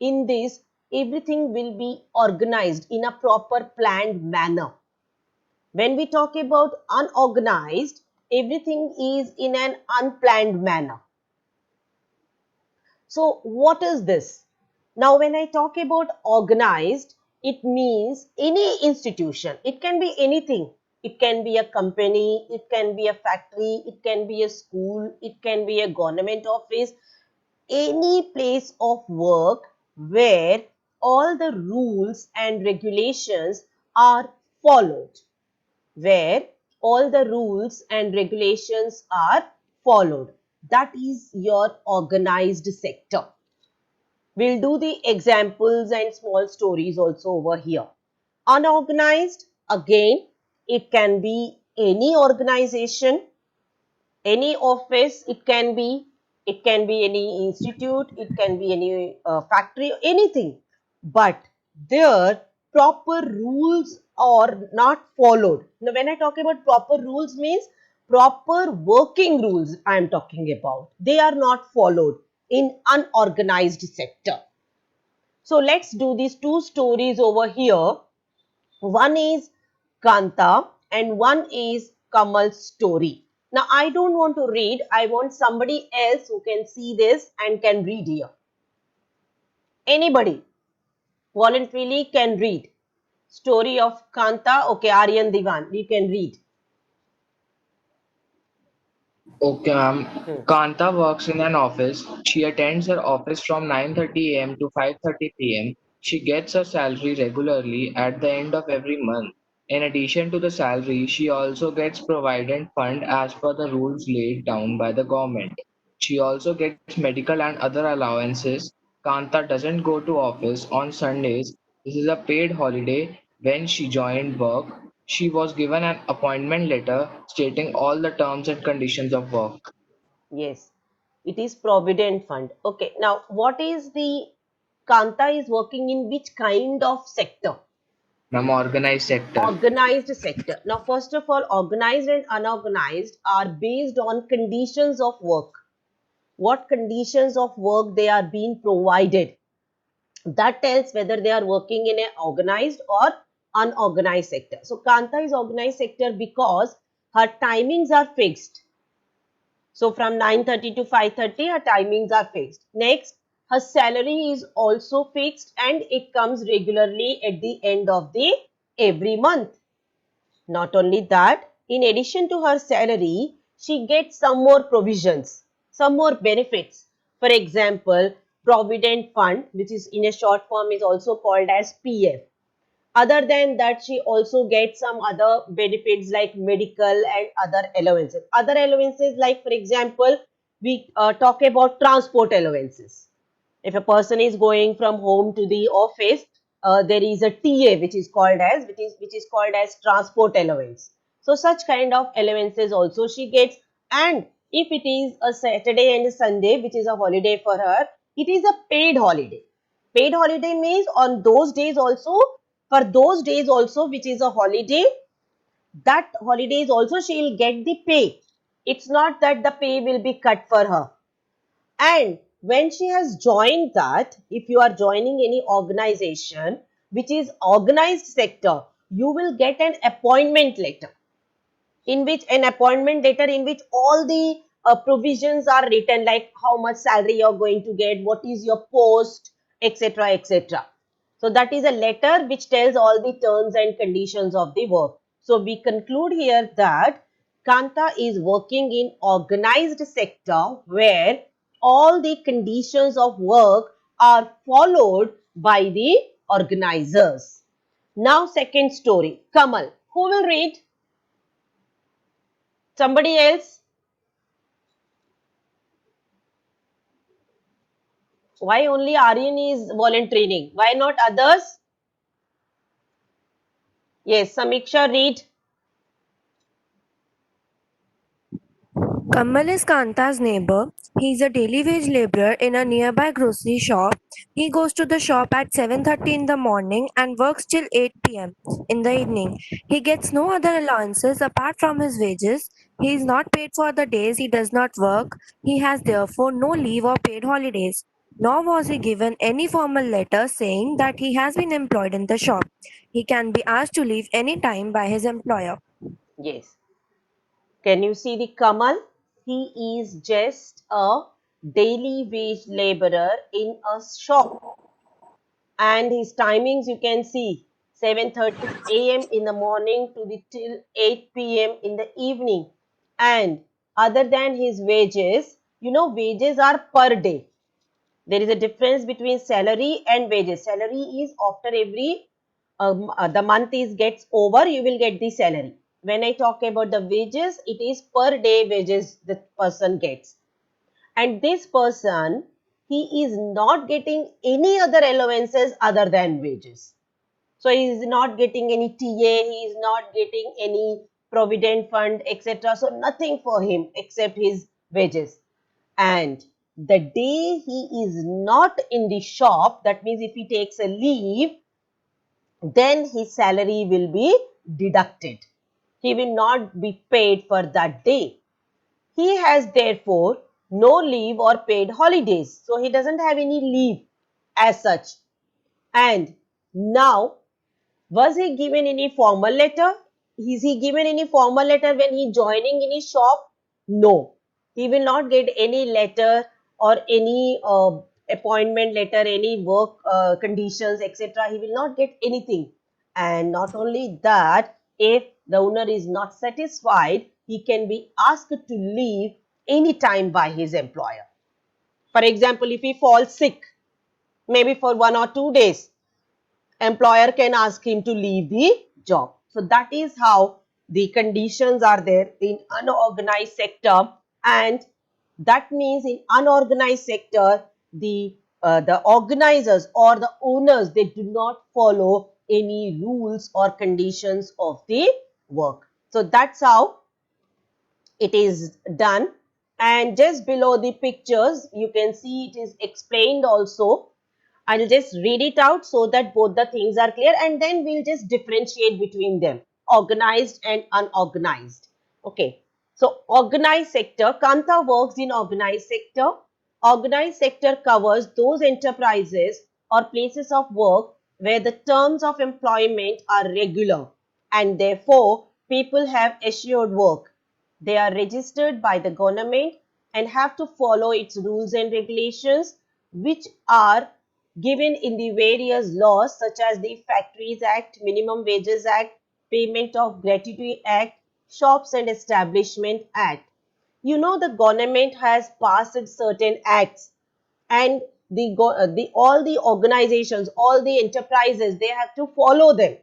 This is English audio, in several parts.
in this, everything will be organized in a proper planned manner. When we talk about unorganized, everything is in an unplanned manner. So what is this? Now when I talk about organized, it means any institution. It can be anything. It can be a company, it can be a factory, it can be a school, it can be a government office, any place of work where all the rules and regulations are followed, where all the rules and regulations are followed. That is your organized sector. We'll do the examples and small stories also over here. Unorganized, again, it can be any organization, any office, it can be any institute, it can be any factory, anything. But their proper rules are not followed. Now, when I talk about proper rules means proper working rules I am talking about. They are not followed in unorganized sector. So let's do these two stories over here. One is Kanta and one is Kamal's story. Now I don't want to read. I want somebody else who can see this and can read here. Anybody voluntarily can read. Story of Kanta. Okay, Aryan Diwan, you can read. Okay, ma'am. Hmm. Kanta works in an office. She attends her office from 9:30 a.m. to 5:30 p.m. She gets her salary regularly at the end of every month. In addition to the salary, she also gets provident fund as per the rules laid down by the government. She also gets medical and other allowances. Kanta doesn't go to office on Sundays. This is a paid holiday. When she joined work, she was given an appointment letter stating all the terms and conditions of work. Yes, it is Provident Fund. Okay, now what is the Kanta is working in which kind of sector? Ma'am, organized sector. Organized sector. Now, first of all, organized and unorganized are based on conditions of work. What conditions of work they are being provided. That tells whether they are working in an organized or unorganized sector. So, Kanta is organized sector because her timings are fixed. So, from 9:30 to 5:30, her timings are fixed. Next, her salary is also fixed and it comes regularly at the end of the every month. Not only that, in addition to her salary, she gets some more provisions, some more benefits. For example, Provident Fund, which is in a short form is also called as PF. Other than that, she also gets some other benefits like medical and other allowances. Other allowances like, for example, we talk about transport allowances. If a person is going from home to the office, there is a TA which is called as transport allowance. So such kind of allowances also she gets. And if it is a Saturday and a Sunday, which is a holiday for her, it is a paid holiday. Paid holiday means on those days also, for those days also, which is a holiday, that holidays also she will get the pay. It's not that the pay will be cut for her. And when she has joined that, if you are joining any organization which is organized sector, you will get an appointment letter in which all the provisions are written, like how much salary you're going to get, what is your post, etc., etc. So that is a letter which tells all the terms and conditions of the work. So we conclude here that Kanta is working in organized sector where all the conditions of work are followed by the organizers. Now second story, Kamal. Who will read? Somebody else? Why only Aryan is volunteering? Why not others? Yes, Samiksha, read. Kamal is Kanta's neighbor. He is a daily wage laborer in a nearby grocery shop. He goes to the shop at 7:30 in the morning and works till 8 p.m. in the evening. He gets no other allowances apart from his wages. He is not paid for the days he does not work. He has therefore no leave or paid holidays. Nor was he given any formal letter saying that he has been employed in the shop. He can be asked to leave any time by his employer. Yes. Can you see the Kamal? He is just a daily wage laborer in a shop. And his timings you can see 7:30 a.m. in the morning to the till 8 p.m. in the evening. And other than his wages, wages are per day. There is a difference between salary and wages. Salary is after every the month is gets over, you will get the salary. When I talk about the wages, it is per day wages the person gets. And this person, he is not getting any other allowances other than wages. So he is not getting any TA, he is not getting any provident fund, etc. So nothing for him except his wages. And the day he is not in the shop, that means if he takes a leave, then his salary will be deducted. He will not be paid for that day. He has therefore no leave or paid holidays. So he doesn't have any leave as such. And now, was he given any formal letter? Is he given any formal letter when he joining in his shop? No. He will not get any letter or any appointment letter, any work conditions, etc. He will not get anything. And not only that, if the owner is not satisfied, he can be asked to leave anytime by his employer. For example, if he falls sick, maybe for 1 or 2 days, employer can ask him to leave the job. So that is how the conditions are there in unorganized sector, and that means in unorganized sector the organizers or the owners, they do not follow any rules or conditions of the work. So that's how it is done. And just below the pictures you can see it is explained also. I'll just read it out so that both the things are clear, and then we'll just differentiate between them, organized and unorganized. Okay. So organized sector, Kanta works in organized sector. Organized sector covers those enterprises or places of work where the terms of employment are regular and therefore people have assured work. They are registered by the government and have to follow its rules and regulations, which are given in the various laws such as the Factories Act, Minimum Wages Act, Payment of Gratuity Act, Shops and Establishment Act. The government has passed certain acts, and all the organizations, all the enterprises, they have to follow them.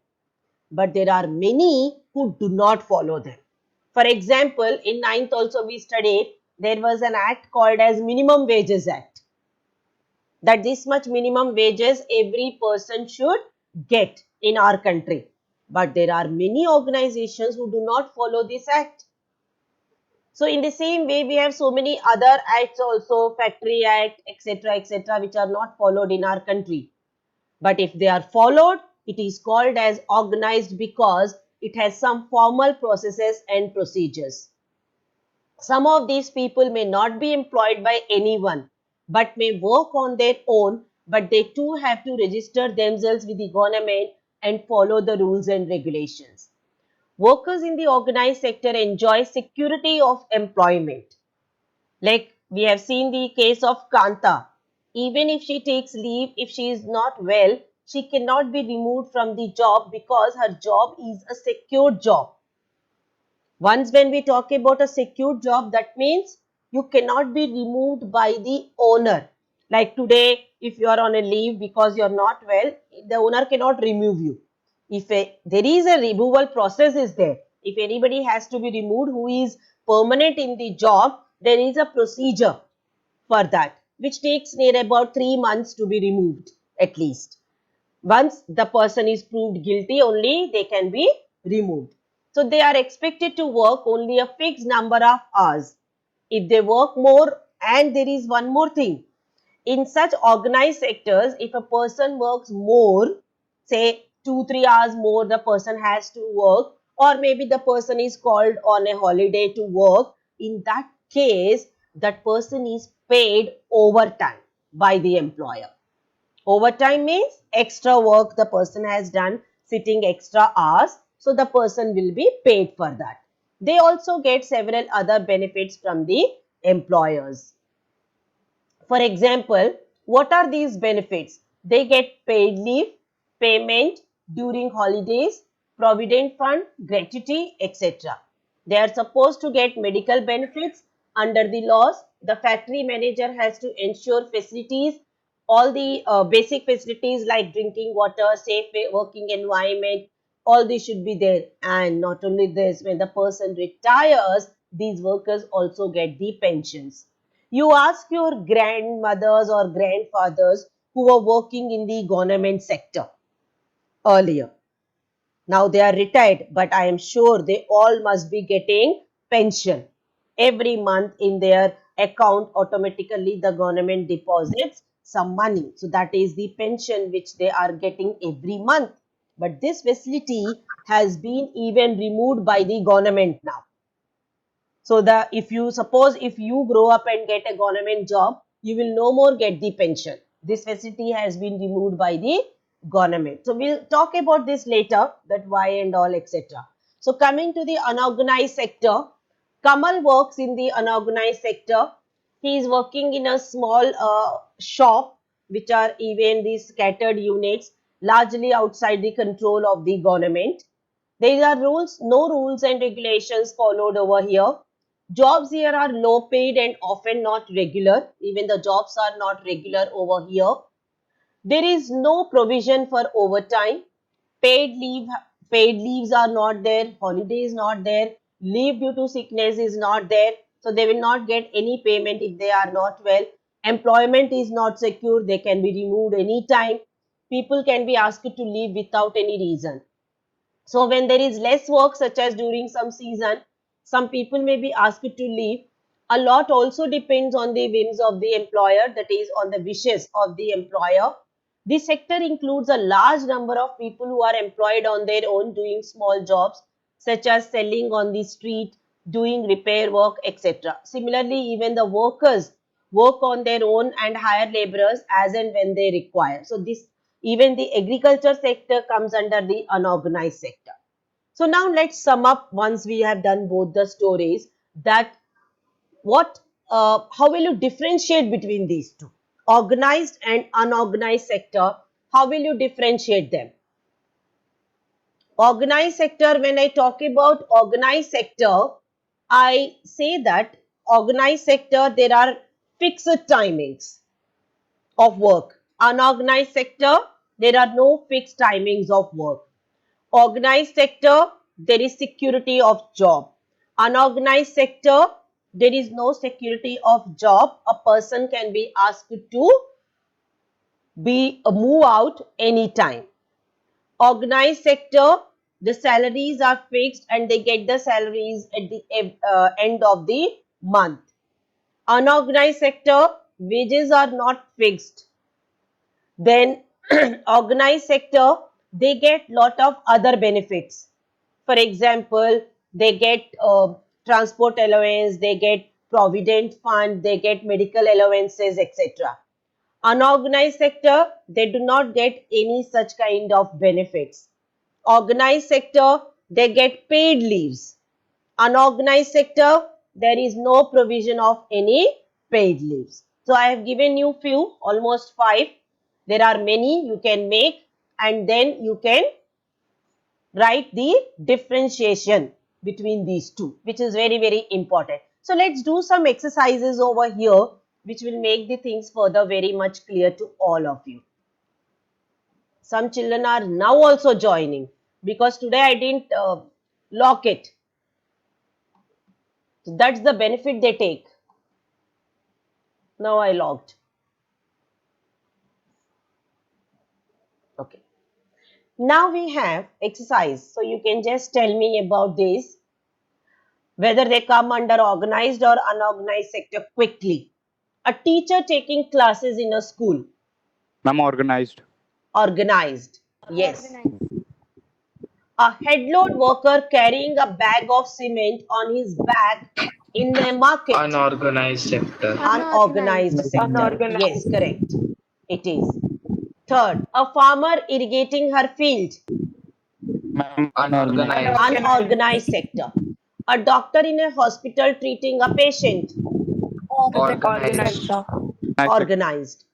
But there are many who do not follow them. For example, in ninth also we studied, there was an act called as Minimum Wages Act, that this much minimum wages every person should get in our country. But there are many organizations who do not follow this act. So in the same way, we have so many other acts also, Factory Act, etc., etc., which are not followed in our country. But if they are followed, it is called as organized because it has some formal processes and procedures. Some of these people may not be employed by anyone, but may work on their own, but they too have to register themselves with the government and follow the rules and regulations. Workers in the organized sector enjoy security of employment. Like we have seen the case of Kanta. Even if she takes leave, if she is not well, she cannot be removed from the job because her job is a secure job. Once when we talk about a secure job, that means you cannot be removed by the owner. Like today, if you are on a leave because you are not well, the owner cannot remove you. There is a removal process is there. If anybody has to be removed who is permanent in the job, there is a procedure for that, which takes near about 3 months to be removed at least. Once the person is proved guilty, only they can be removed. So they are expected to work only a fixed number of hours. If they work more, and there is one more thing, in such organized sectors, if a person works more, say 2-3 hours more the person has to work, or maybe the person is called on a holiday to work, in that case that person is paid overtime. by the employer. Overtime means extra work the person has done, sitting extra hours, so the person will be paid for that. They also get several other benefits from the employers. For example, what are these benefits? They get paid leave, payment during holidays, provident fund, gratuity, etc. They are supposed to get medical benefits under the laws. The factory manager has to ensure facilities, all the basic facilities like drinking water, safe working environment, all these should be there. And not only this, when the person retires, these workers also get the pensions. You ask your grandmothers or grandfathers who were working in the government sector earlier. Now they are retired, but I am sure they all must be getting pension. Every month in their account, automatically the government deposits some money. So that is the pension which they are getting every month. But this facility has been even removed by the government now. So the if you suppose if you grow up and get a government job, you will no more get the pension. This facility has been removed by the government. So we'll talk about this later, that why and all, etc. So coming to the unorganized sector, Kamal works in the unorganized sector. He is working in a small shop, which are even these scattered units, largely outside the control of the government. There are no rules and regulations followed over here. Jobs here are low paid and often not regular. Even the jobs are not regular over here. There is no provision for overtime. Paid leave, paid leaves are not there. Holiday is not there. Leave due to sickness is not there. So they will not get any payment if they are not well. Employment is not secure. They can be removed anytime. People can be asked to leave without any reason. So when there is less work, such as during some season, some people may be asked to leave. A lot also depends on the whims of the employer, that is on the wishes of the employer. This sector includes a large number of people who are employed on their own doing small jobs such as selling on the street, doing repair work, etc. Similarly, even the workers work on their own and hire laborers as and when they require. So this even the agriculture sector comes under the unorganized sector. So now let's sum up once we have done both the stories that what how will you differentiate between these two, organized and unorganized sector? How will you differentiate them? Organized sector, when I talk about organized sector, I say that organized sector there are fixed timings of work. Unorganized sector, there are no fixed timings of work. Organized sector, there is security of job. Unorganized sector, there is no security of job. A person can be asked to be move out anytime. Organized sector, the salaries are fixed and they get the salaries at the end of the month. Unorganized sector, wages are not fixed. Then organized sector, they get lot of other benefits. For example, they get transport allowance, they get provident fund, they get medical allowances, etc. Unorganized sector, they do not get any such kind of benefits. Organized sector, they get paid leaves. Unorganized sector, there is no provision of any paid leaves. So I have given you few, almost 5. There are many you can make, and then you can write the differentiation between these two, which is very, very important. So let's do some exercises over here, which will make the things further very much clear to all of you. Some children are now also joining because today I didn't lock it. So that's the benefit they take. Now I logged. Okay. Now we have exercise. So you can just tell me about this, whether they come under organized or unorganized sector quickly. A teacher taking classes in a school. Ma'am, organized. Organized. Yes. A headload worker carrying a bag of cement on his back In a market. Unorganized sector. Unorganized sector. Unorganized. Yes, correct. It is. Third, a farmer irrigating her field. Ma'am, Unorganized. Unorganized sector. A doctor in a hospital treating a patient. Organized. sector. Organized.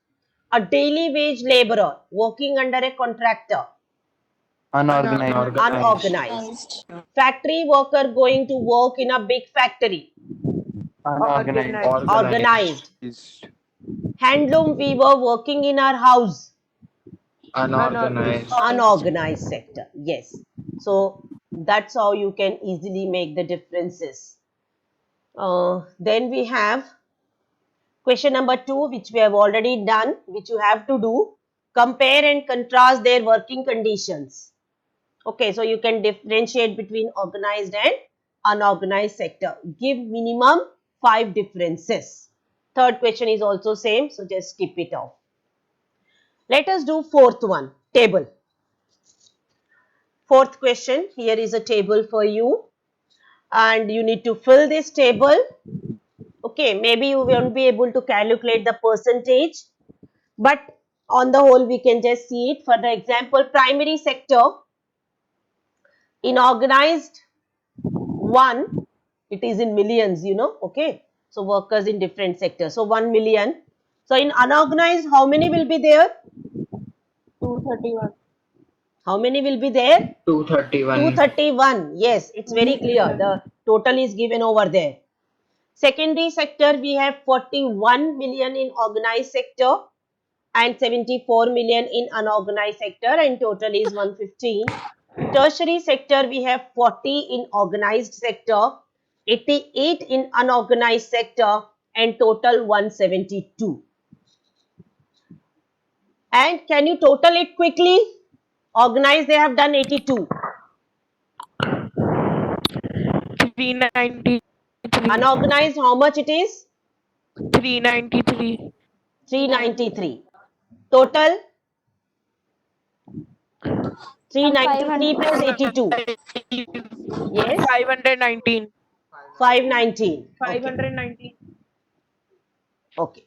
A daily wage laborer working under a contractor. Unorganized. Unorganized. Factory worker going to work in a big factory. Organized. Organized. Handloom weaver working in our house. Unorganized. Unorganized sector. Yes. So that's how you can easily make the differences. Then we have question number 2, which we have already done, which you have to do. Compare and contrast their working conditions. Okay, so you can differentiate between organized and unorganized sector. Give minimum 5 differences. Third question is also same, so just skip it off. Let us do fourth one, table. Fourth question, here is a table for you and you need to fill this table. Okay, maybe you won't be able to calculate the percentage, but on the whole we can just see it. For the example, primary sector, in organized one, it is in millions, okay. So workers in different sectors, so 1 million. So in unorganized, how many will be there? 231. How many will be there? 231. 231. Yes, it's very clear. The total is given over there. Secondary sector, we have 41 million in organized sector and 74 million in unorganized sector, and total is 115. Tertiary sector, we have 40 in organized sector, 88 in unorganized sector, and total 172. And can you total it quickly? Organized, they have done 82. 393. Unorganized, how much it is? 393. 393. Total? 393 plus 82. Yes? 519. 519. Okay. 519. Okay.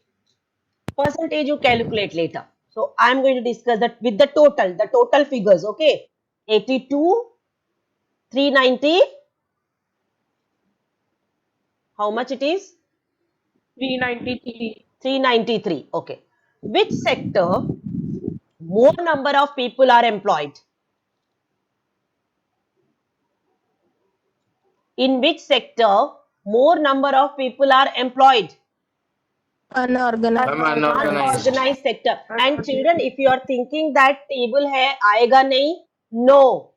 Percentage you calculate later. So I am going to discuss that with the total figures. Okay. 82, 390. How much it is? 393. 393. Okay. Which sector more number of people are employed? In which sector more number of people are employed? Unorganized. Unorganized. Unorganized sector. And children, if you are thinking that table hai aayega nahi, no.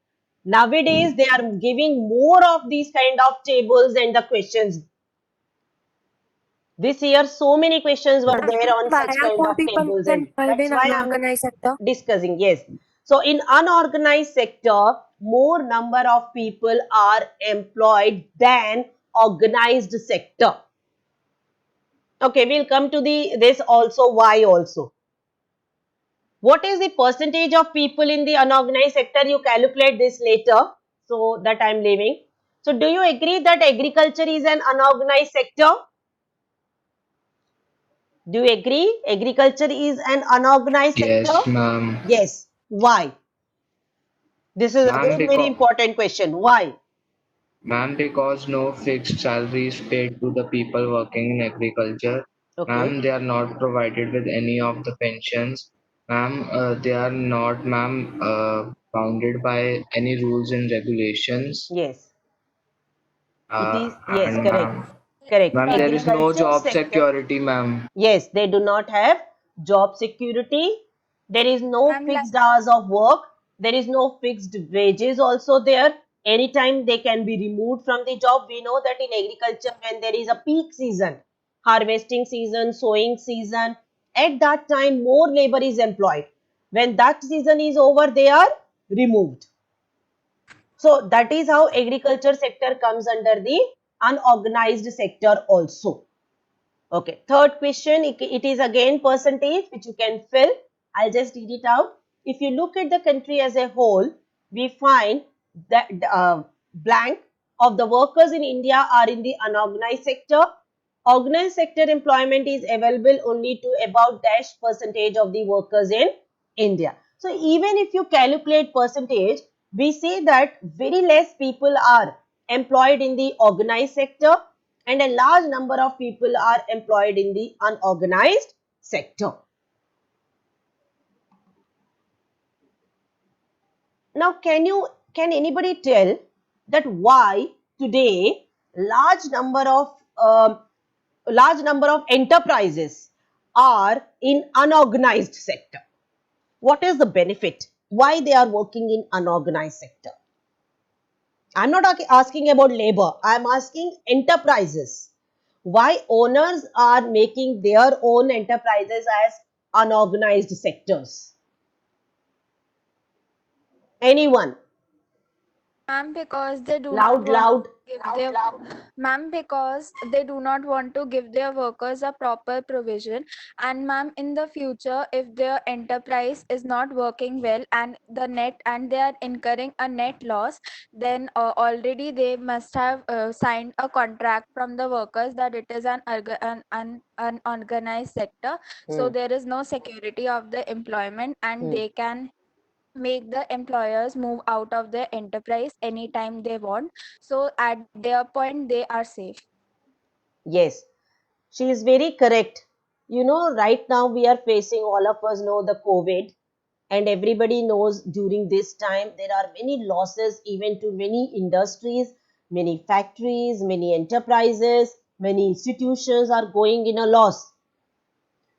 Nowadays they are giving more of these kind of tables and the questions. This year so many questions were there on Why such are kind more of people tables, and employed that's in why I'm unorganized sector? discussing. Yes. So in unorganized sector, more number of people are employed than organized sector. Okay, we'll come to this also, why also. What is the percentage of people in the unorganized sector? You calculate this later, so that I'm leaving. So do you agree that agriculture is an unorganized sector? Do you agree? Agriculture is an unorganized sector? Yes, ma'am. Yes. Why? This is Ma'am, again very important question. Why? Ma'am, because no fixed salary is paid to the people working in agriculture. Okay. Ma'am, they are not provided with any of the pensions. Ma'am, they are not, ma'am, bounded by any rules and regulations. Yes. It is, yes, And correct. ma'am, Correct. ma'am, there is no Agriculture job sector. security, ma'am. Yes, they do not have job security. There is no fixed hours of work. There is no fixed wages also there. Anytime they can be removed from the job. We know that in agriculture, when there is a peak season, harvesting season, sowing season, at that time more labor is employed. When that season is over, they are removed. So that is how agriculture sector comes under the unorganized sector also. Okay, third question, it is again percentage which you can fill. I'll just read it out. If you look at the country as a whole, we find that blank of the workers in India are in the unorganized sector. Organized sector employment is available only to about dash percentage of the workers in India. So even if you calculate percentage, we say that very less people are employed in the organized sector and a large number of people are employed in the unorganized sector. Now, can anybody tell that why today large number of enterprises are in unorganized sector? What is the benefit? Why they are working in unorganized sector? I'm not asking about labor. I'm asking enterprises. Why owners are making their own enterprises as unorganized sectors? Anyone? Ma'am, because they do not Loud, want loud. to give their ma'am, because they do not want to give their workers a proper provision. And ma'am, in the future, if their enterprise is not working well and they are incurring a net loss, then already they must have signed a contract from the workers that it is an organized sector. So Hmm. there is no security of the employment, and Hmm. they can make the employers move out of their enterprise anytime they want. So at their point, they are safe. Yes, she is very correct. You know, right now we are facing, all of us know the COVID, and everybody knows during this time there are many losses even to many industries, many factories, many enterprises, many institutions are going in a loss.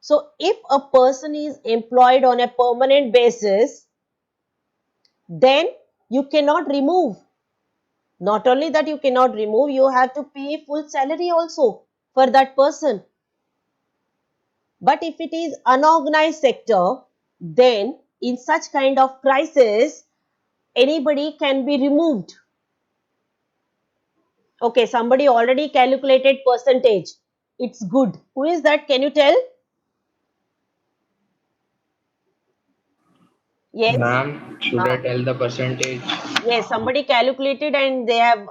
So, if a person is employed on a permanent basis, then you cannot remove. Not only that, you cannot remove, you have to pay full salary also for that person. But if it is unorganized sector, then in such kind of crisis, anybody can be removed. Okay, somebody already calculated percentage. It's good. Who is that? Can you tell? Yes. Ma'am, should I tell the percentage? Yes, somebody calculated and they have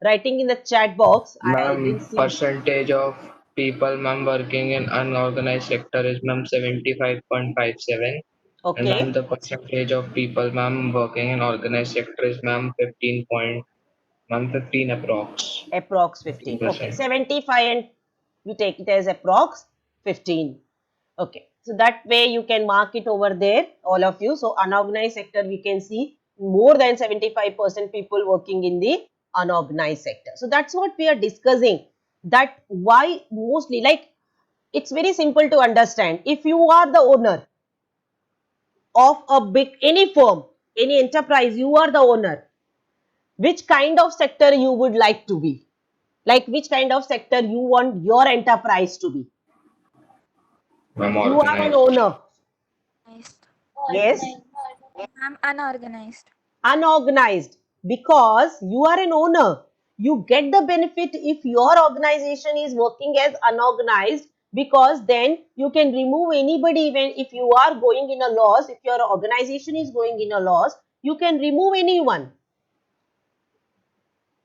writing in the chat box. I didn't Ma'am, see. percentage of people, ma'am, working in unorganized sector is, ma'am, 75.57. And ma'am, Okay, the percentage of people, ma'am, working in organized sector is, ma'am, 15 approx. approx 15. Okay, 15%. 75 and we take it as approx 15. Okay, so that way you can mark it over there, all of you. So unorganized sector, we can see more than 75% people working in the unorganized sector. So that's what we are discussing. That why mostly, like, it's very simple to understand. If you are the owner of a big any firm, any enterprise, you are the owner. Which kind of sector you would like to be? Like which kind of sector you want your enterprise to be? Ma'am, You are an organized. owner. Organized. Yes. I'm unorganized. Unorganized, because you are an owner. You get the benefit if your organization is working as unorganized, because then you can remove anybody. When if you are going in a loss, if your organization is going in a loss, you can remove anyone.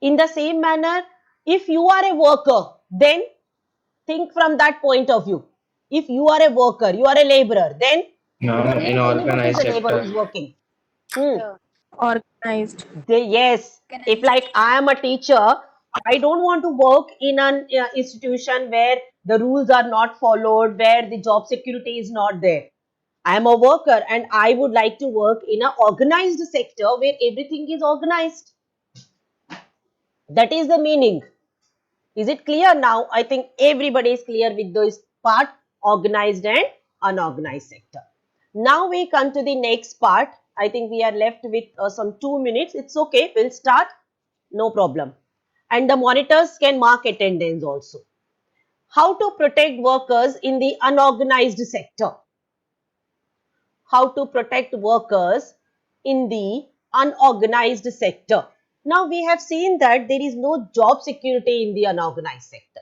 In the same manner, if you are a worker, then think from that point of view. If you are a worker, you are a laborer, then you Ma'am, don't in need anybody as organized a laborer who sector. is working. Hmm. Organized. Yes, if Organized. like I am a teacher, I don't want to work in an institution where the rules are not followed, where the job security is not there. I am a worker and I would like to work in an organized sector where everything is organized. That is the meaning. Is it clear now? I think everybody is clear with this part, organized and unorganized sector. Now we come to the next part. I think we are left with some 2 minutes. It's okay. We'll start. No problem. And the monitors can mark attendance also. How to protect workers in the unorganized sector? How to protect workers in the unorganized sector? Now we have seen that there is no job security in the unorganized sector.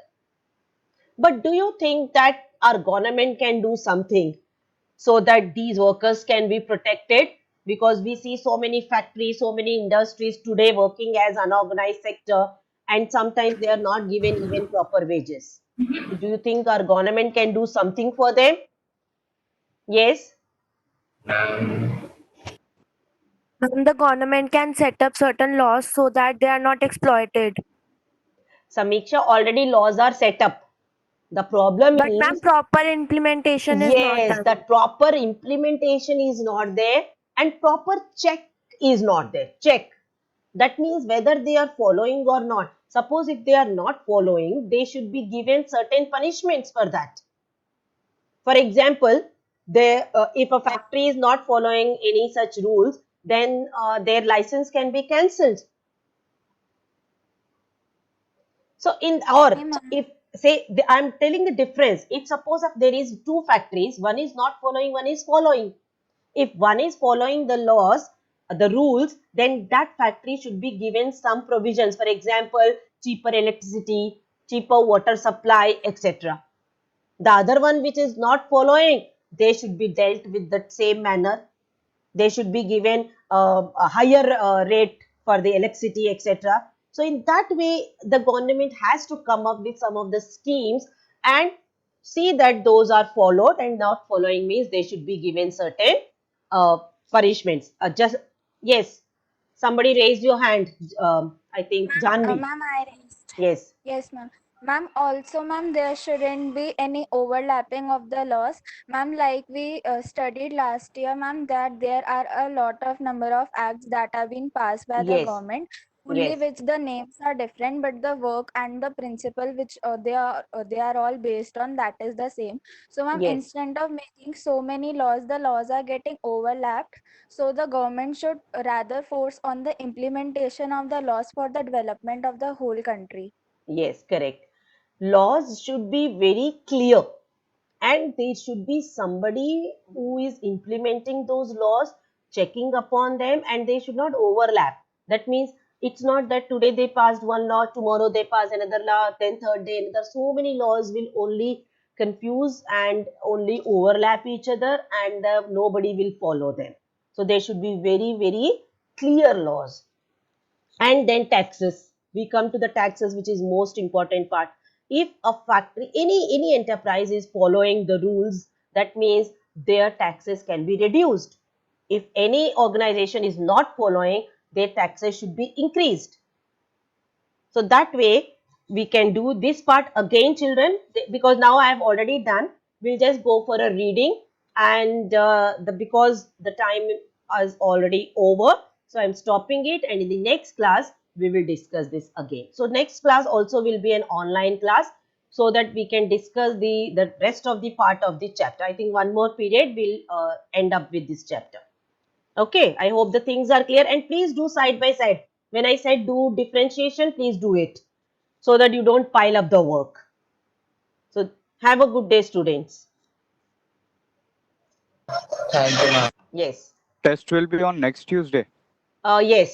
But do you think that our government can do something so that these workers can be protected? because we see so many factories, so many industries today working as unorganized sector, and sometimes they are not given even proper wages. So do you think our government can do something for them? Yes. The government can set up certain laws so that they are not exploited. Samiksha, already laws are set up. The problem But ma'am, is, proper implementation is not yes, done. that proper implementation is not there and proper check is not there. Check. That means whether they are following or not. Suppose if they are not following, they should be given certain punishments for that. For example, if a factory is not following any such rules, then their license can be cancelled. So in or Okay, ma'am. if say I'm telling the difference. If suppose if there is two factories, one is not following, one is following. If one is following the laws, the rules, then that factory should be given some provisions. For example, cheaper electricity, cheaper water supply, etc. The other one which is not following, they should be dealt with the same manner. They should be given a higher rate for the electricity, etc. So in that way, the government has to come up with some of the schemes and see that those are followed, and not following means they should be given certain uh, punishments. Just yes, somebody raised your hand. I think Janvi. Ma'am, I raised. Yes, Yes, ma'am. Ma'am, also, ma'am, there shouldn't be any overlapping of the laws. Ma'am, like we studied last year, ma'am, that there are a lot of number of acts that have been passed by the yes, government, only yes, which the names are different, but the work and the principle which they are all based on, that is the same. So, ma'am, yes. instead of making so many laws, the laws are getting overlapped. So the government should rather force on the implementation of the laws for the development of the whole country. Yes, correct. Laws should be very clear, and there should be somebody who is implementing those laws, checking upon them, and they should not overlap. That means it's not that today they passed one law, tomorrow they pass another law, then third day another. So many laws will only confuse and only overlap each other, and nobody will follow them. So there should be very, very clear laws. And then taxes, we come to the taxes, which is most important part. If a factory, any enterprise is following the rules, that means their taxes can be reduced. If any organization is not following, their taxes should be increased. So that way we can do this part again, children, because now I have already done. We'll just go for a reading, and because the time is already over, so I'm stopping it. And in the next class we will discuss this again. So next class also will be an online class, so that we can discuss the rest of the part of the chapter. I think one more period will end up with this chapter. Okay, I hope the things are clear, and please do side by side. When I said do differentiation, please do it so that you don't pile up the work. So have a good day, students. Thank you, ma'am. Yes. Test will be on next Tuesday. Yes.